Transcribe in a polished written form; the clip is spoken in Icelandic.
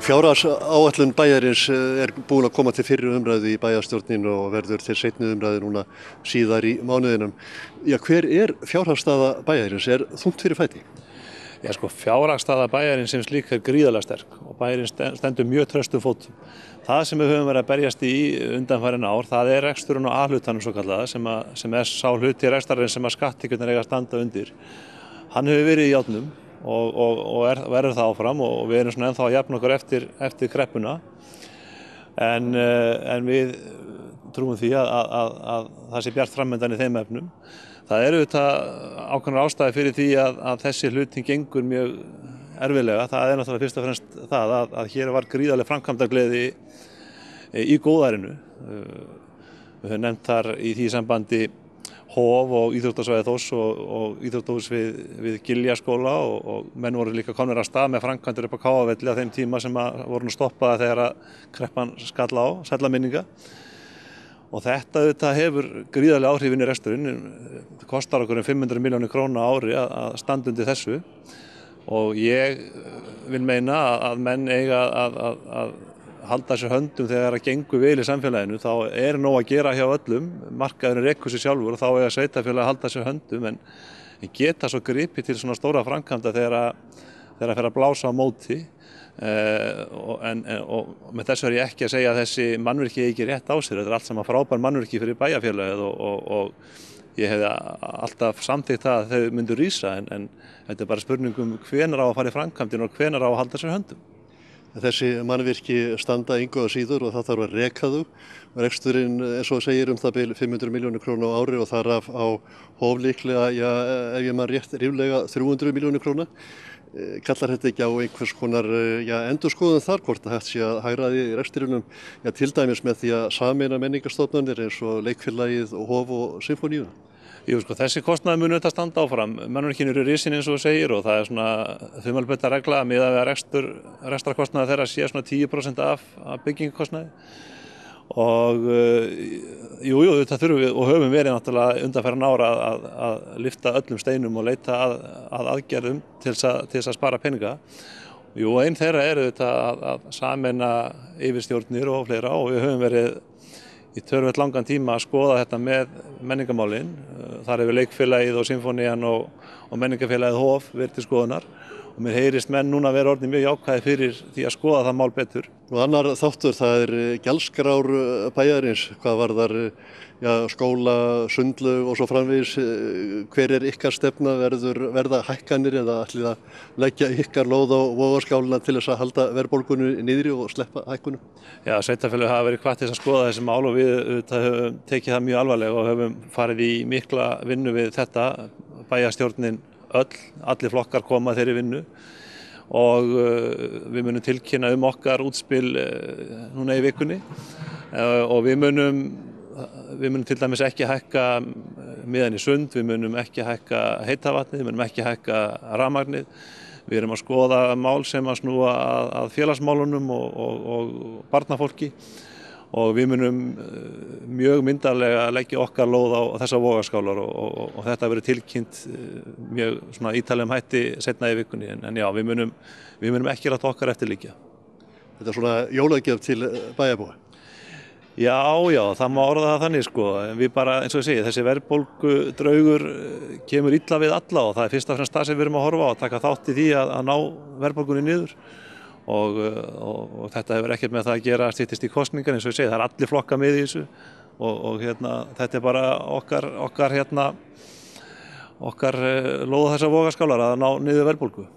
Fjárhagsáætlun bæjarins búin að koma til fyrri umræðu í bæjarstjórnin og verður til seinni umræðu núna síðar í mánuðinum. Já, hver fjárhagsstaða bæjarins? Þungt fyrir fæti? Já, fjárhagsstaða bæjarins sem slík gríðarlega sterk og bæjarins stendur mjög traustum fótum. Það sem við höfum verið að berjast í undanfarin ár, það reksturinn og A-hlutanum svo kallaða sem sá hluti rekstarins sem að skatttekjurnar eiga að standa undir. Hann hefur verið í járnum og verður það áfram og við erum ennþá að jafna okkur eftir kreppuna en við trúum því að það sé bjart framundan í þeim efnum. Það auðvitað ákveðnar ástæður fyrir því að þessi hluti gengur mjög erfiðlega. Það náttúrulega fyrst og fremst það að hér var gríðarleg framkvæmdagleði í góðærinu. Við höfum nefnt þar í því sambandi Hof og íþróttasvæði Þórs og íþróttahús við Giljaskóla og menn voru líka komnir af stað með framkvæmdir upp á Káavelli á þeim tíma sem voru stoppaði þegar að kreppan skall á, sælla minninga. Og þetta auðvitað hefur gríðarlega áhrif inn í reksturinn. Það kostar okkur 500 milljónir króna á ári að standa undir þessu og ég vil meina að menn eiga að halda sér höndum þegar að gengur vel í samfélaginu, þá nóg að gera hjá öllum, markaðurinn rekur sig sjálfur og þá eiga sveitarfélagið að halda sér höndum en geta svo gripið til svona stóra framkvæmda þegar að fer að blása á móti og með þessu ég ekki að segja að þessi mannvirki ekki rétt á sér, þetta allt saman frábær mannvirki fyrir bæjarfélagið og ég hefði alltaf samþykkt það að þau myndu rísa en þetta bara spurningum hvenær á að fara í framkvæmdina og hvenær á að halda sér höndum. Þessi mannvirki standa engu að síður og það þarf að reka þau. Reksturinn, eins og segir, það bil 500 milljónir króna á ári og þarf á Hof líklega, ef ég man rétt, ríflega 300 milljónir króna. Kallar þetta ekki á einhvers konar endurskoðun þar, hvort hægt sé að hagræða í rekstrinum, til dæmis með því að sameina menningarstofnanir eins og Leikfélagið og Hof og Sinfóníuna? Jú, þessi kostnaður mun auðvitað standa áfram. Mannvirkin eru risin eins og segir og það svona þumalbutta regla að miðað við rekstrarkostnaður þeirra sé svona 10% af byggingakostnaði. Og auðvitað þurfum við og höfum verið náttúrulega undanfarin ára að lyfta öllum steinum og leita að aðgerðum til þess að spara peninga. Jú, einn þeirra auðvitað að sameina yfirstjórnir og fleira og við höfum verið í töluvert langan tíma að skoða þetta með menningarmálin. Þar hefur Leikfélagið og Sinfónían og menningarfélagið Hof verið til skoðunar og mér heyrist menn núna vera orðnir mjög jákvæðir fyrir því að skoða það mál betur. Og annar þáttur, það gjaldskrár bæjarins, hvað varðar skóla, sundlaug og svo framvegis. Hver ykkar stefna, verða hækkanir eða ætlið að leggja ykkar lóð á vogarskálina til þess að halda verðbólgunni niðri og sleppa hækkunum? Já, sveitarfélög hafa verið hvatt til að skoða þessi mál og við höfum tekið það mjög alvarlega og höfum farið í mikla vinnu við þetta. Bæjarstjórnin allir flokkar koma þeirri vinnu og við munum tilkynna okkar útspil núna í vikunni og við munum til dæmis ekki hækka miðan í sund, við munum ekki hækka heita vatnið, við munum ekki hækka rafmagnið. Við erum að skoða mál sem að snúa að félagsmálunum og barnafólki og við munum mjög myndarlega leggja okkar lóð á þessa vogarskálar og þetta verður tilkynnt mjög svona ítarlegum hætti seinna í vikunni en já, við munum ekki láta okkar eftirliggja. Þetta svona jólagjöf til bæjarbúa? Já, það má orða það þannig við bara, eins og ég segi, þessi verðbólgudraugur kemur illa við alla og það fyrst og fremst það sem við erum að horfa á að taka þátt í því að ná verðbólgunni niður og þetta hefur ekkert með það að gera styttist í kosningar, eins og ég segi, það allir flokka með í þessu og þetta bara okkar lóða þessa vogarskálar að ná niður verðbólgu.